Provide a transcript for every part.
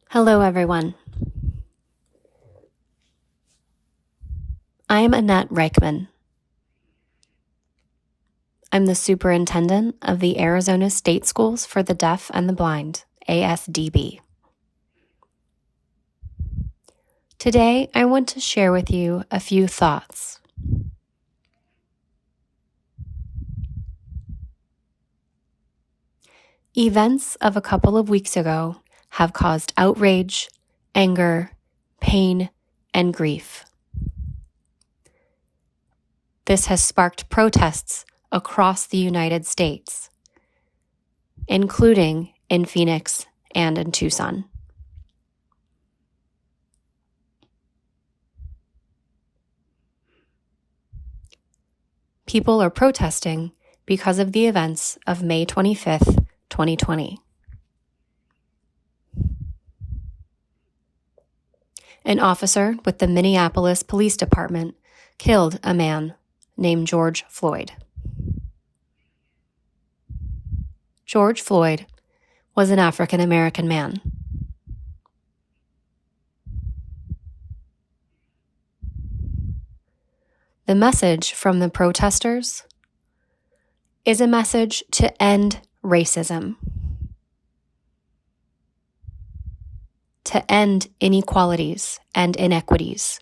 Hello, everyone. I am Annette Reichman. I'm the superintendent of the Arizona State Schools for the Deaf and the Blind, ASDB. Today, I want to share with you a few thoughts. Events of a couple of weeks ago have caused outrage, anger, pain, and grief. This has sparked protests across the United States, including in Phoenix and in Tucson. People are protesting because of the events of May 25th, 2020. An officer with the Minneapolis Police Department killed a man named George Floyd. George Floyd was an African American man. The message from the protesters is a message to end racism, to end inequalities and inequities.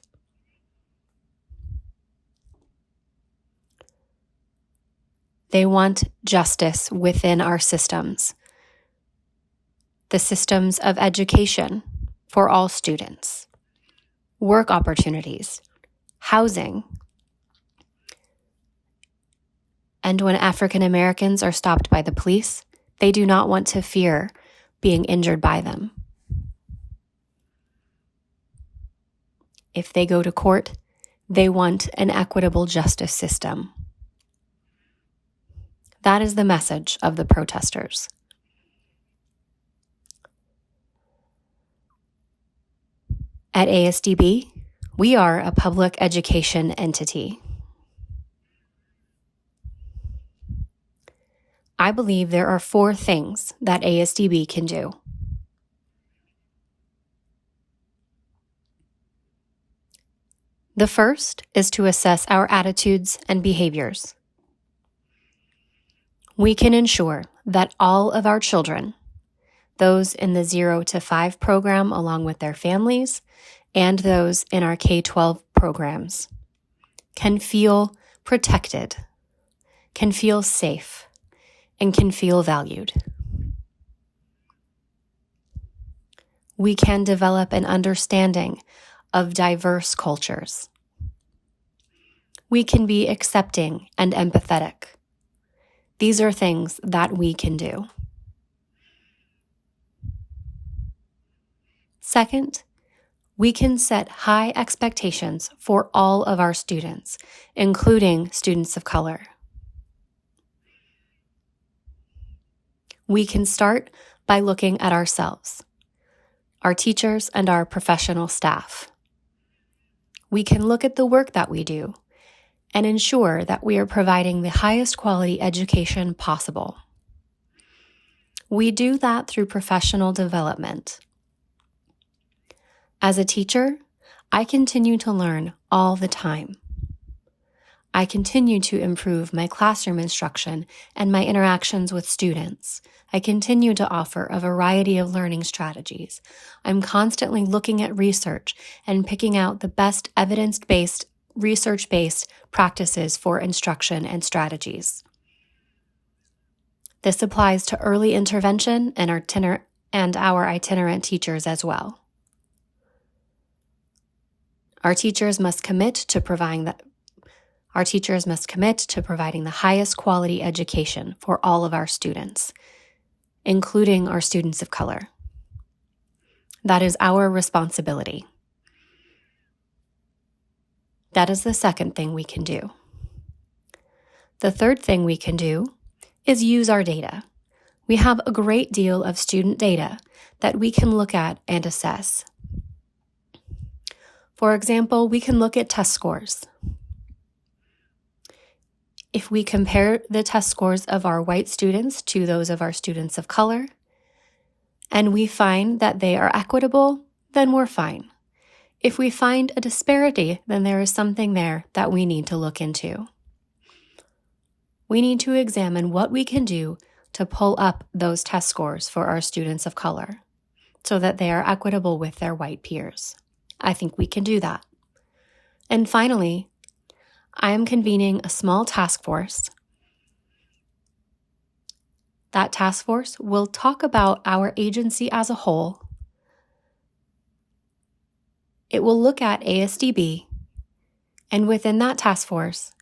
They want justice within our systems, the systems of education for all students, work opportunities, housing. And when African Americans are stopped by the police, they do not want to fear being injured by them. If they go to court, they want an equitable justice system. That is the message of the protesters. At ASDB, we are a public education entity. I believe there are 4 things that ASDB can do. The first is to assess our attitudes and behaviors. We can ensure that all of our children, those in the 0 to 5 program along with their families, and those in our K-12 programs, can feel protected, can feel safe, and can feel valued. We can develop an understanding of diverse cultures. We can be accepting and empathetic. These are things that we can do. Second, we can set high expectations for all of our students, including students of color. We can start by looking at ourselves, our teachers, and our professional staff. We can look at the work that we do and ensure that we are providing the highest quality education possible. We do that through professional development. As a teacher, I continue to learn all the time. I continue to improve my classroom instruction and my interactions with students. I continue to offer a variety of learning strategies. I'm constantly looking at research and picking out the best evidence-based, research-based practices for instruction and strategies. This applies to early intervention and our itinerant teachers as well. Our teachers must commit to providing the highest quality education for all of our students, including our students of color. That is our responsibility. That is the second thing we can do. The third thing we can do is use our data. We have a great deal of student data that we can look at and assess. For example, we can look at test scores. If we compare the test scores of our white students to those of our students of color, and we find that they are equitable, then we're fine. If we find a disparity, then there is something there that we need to look into. We need to examine what we can do to pull up those test scores for our students of color so that they are equitable with their white peers. I think we can do that. And finally, I am convening a small task force. That task force will talk about our agency as a whole. It will look at ASDB, and within that task force,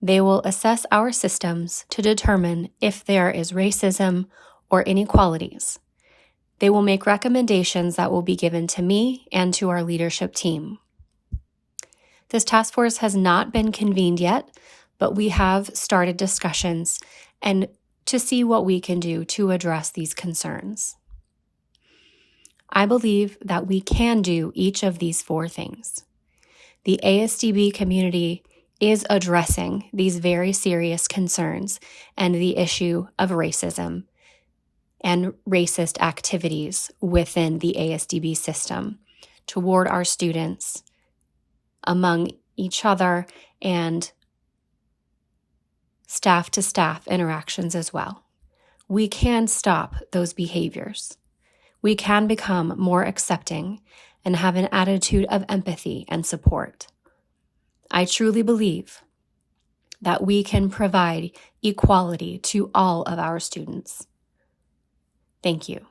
they will assess our systems to determine if there is racism or inequalities. They will make recommendations that will be given to me and to our leadership team. This task force has not been convened yet, but we have started discussions and to see what we can do to address these concerns. I believe that we can do each of these 4 things. The ASDB community is addressing these very serious concerns and the issue of racism and racist activities within the ASDB system toward our students, among each other, and staff-to-staff interactions as well. We can stop those behaviors. We can become more accepting and have an attitude of empathy and support. I truly believe that we can provide equality to all of our students. Thank you.